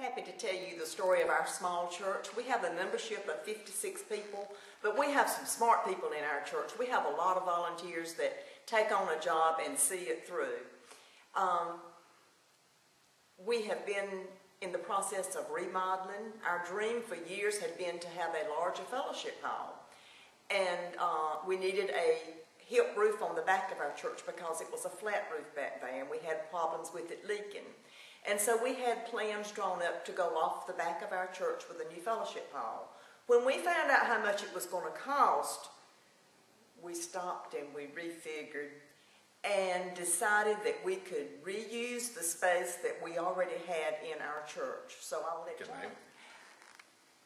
happy to tell you the story of our small church. We have a membership of 56 people, but we have some smart people in our church. We have a lot of volunteers that take on a job and see it through. We have been in the process of remodeling. Our dream for years had been to have a larger fellowship hall. And we needed a hip roof on the back of our church because it was a flat roof back there and we had problems with it leaking. And so we had plans drawn up to go off the back of our church with a new fellowship hall. When we found out how much it was going to cost, we stopped and we refigured and decided that we could reuse the space that we already had in our church. So I'll let John.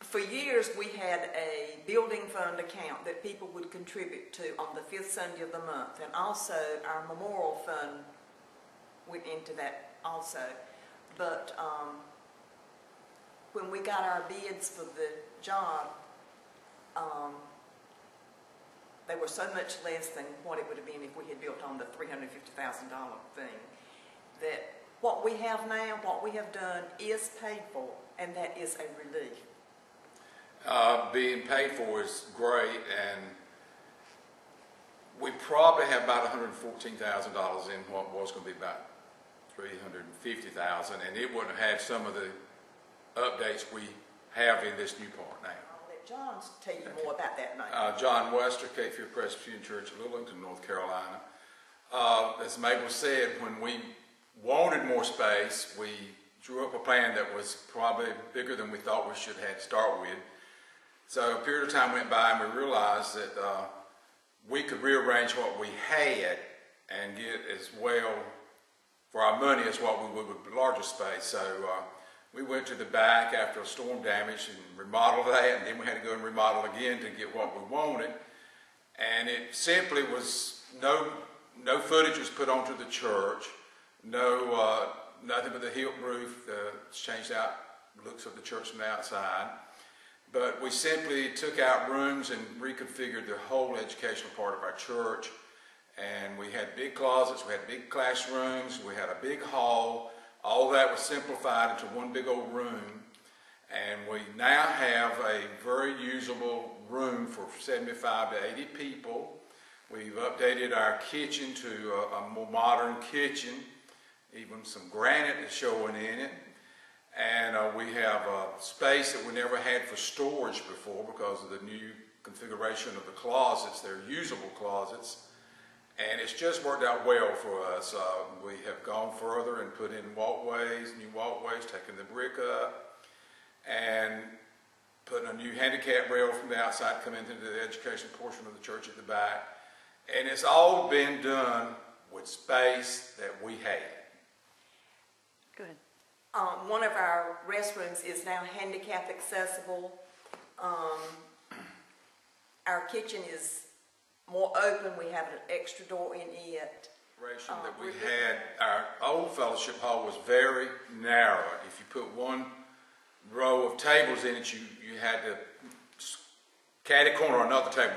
For years we had a building fund account that people would contribute to on the 5th Sunday of the month, and also our memorial fund went into that also. But when we got our bids for the job, they were so much less than what it would have been if we had built on the $350,000 thing, that what we have now, what we have done is paid for, and that is a relief. Being paid for is great, and we probably have about $114,000 in what was going to be about $350,000, and it wouldn't have had some of the updates we have in this new part now. I'll let John tell you more about that now. John Wester, Fear Presbyterian Church, Littleton, North Carolina. As Mabel said, when we wanted more space, we drew up a plan that was probably bigger than we thought we should have to start with. So a period of time went by and we realized that we could rearrange what we had and get as well for our money as what we would with larger space. So we went to the back after a storm damage and remodeled that, and then we had to go and remodel again to get what we wanted. And it simply was no footage was put onto the church, nothing but the hip roof, changed out looks of the church from the outside. But we simply took out rooms and reconfigured the whole educational part of our church. And we had big closets, we had big classrooms, we had a big hall. All that was simplified into one big old room. And we now have a very usable room for 75 to 80 people. We've updated our kitchen to a more modern kitchen. Even some granite is showing in it. And we have a space that we never had for storage before because of the new configuration of the closets. They're usable closets. And it's just worked out well for us. We have gone further and put in walkways, new walkways, taken the brick up, and putting a new handicap rail from the outside coming into the education portion of the church at the back. And it's all been done with space that we had. Good. One of our restrooms is now handicap accessible. Our kitchen is more open. We have an extra door in it. That we had, our old fellowship hall was very narrow. If you put one row of tables in it, you had to caddy corner another table,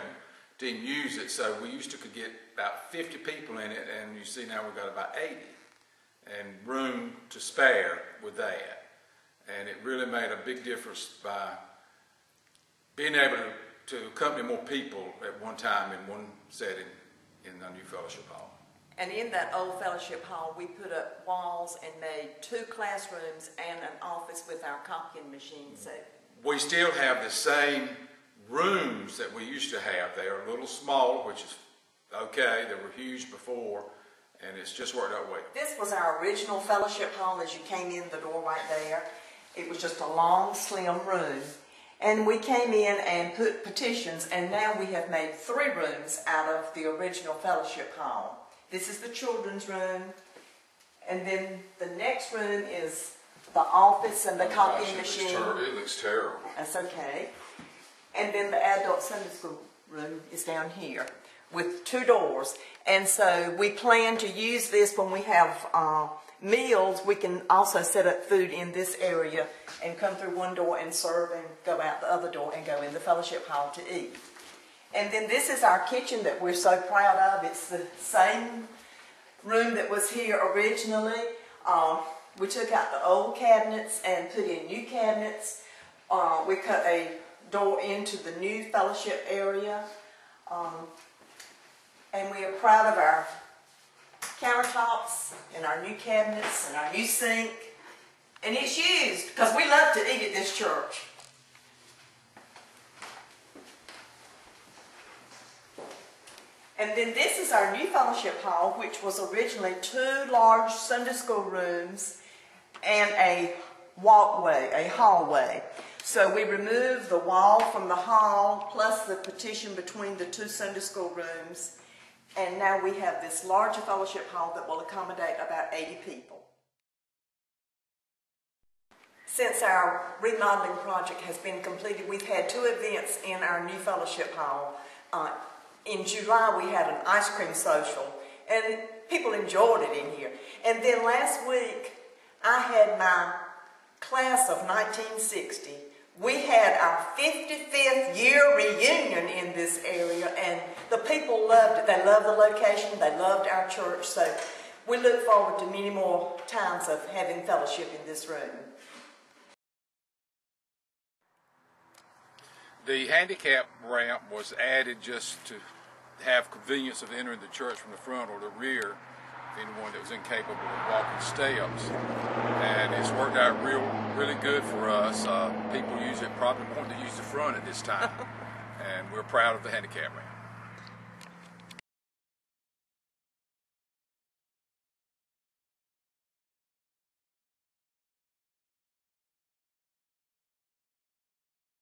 didn't use it. So we used to could get about 50 people in it, and you see now we've got about 80. And room to spare with that. And it really made a big difference by being able to accompany more people at one time in one setting in the new fellowship hall. And in that old fellowship hall, we put up walls and made 2 classrooms and an office with our copying machine. So we still have the same rooms that we used to have. They are a little smaller, which is okay. They were huge before. And it's just worked out well. This was our original fellowship hall as you came in the door right there. It was just a long, slim room. And we came in and put partitions, and now we have made 3 rooms out of the original fellowship hall. This is the children's room, and then the next room is the office and the copying machine. It looks terrible. That's okay. And then the adult Sunday school room is down here with 2 doors. And so we plan to use this when we have meals. We can also set up food in this area and come through one door and serve and go out the other door and go in the fellowship hall to eat. And then this is our kitchen that we're so proud of. It's the same room that was here originally. We took out the old cabinets and put in new cabinets. We cut a door into the new fellowship area. And we are proud of our countertops and our new cabinets and our new sink. And it's used because we love to eat at this church. And then this is our new fellowship hall, which was originally 2 large Sunday school rooms and a walkway, a hallway. So we removed the wall from the hall plus the partition between the 2 Sunday school rooms. And now we have this larger fellowship hall that will accommodate about 80 people. Since our remodeling project has been completed, we've had 2 events in our new fellowship hall. In July, we had an ice cream social, and people enjoyed it in here. And then last week, I had my class of 1960. We had our 55th year reunion in this area, and the people loved it. They loved the location. They loved our church. So we look forward to many more times of having fellowship in this room. The handicap ramp was added just to have convenience of entering the church from the front or the rear, anyone that was incapable of walking steps. And it's worked out really good for us. People use it, probably want to use the front at this time. And we're proud of the handicap ramp.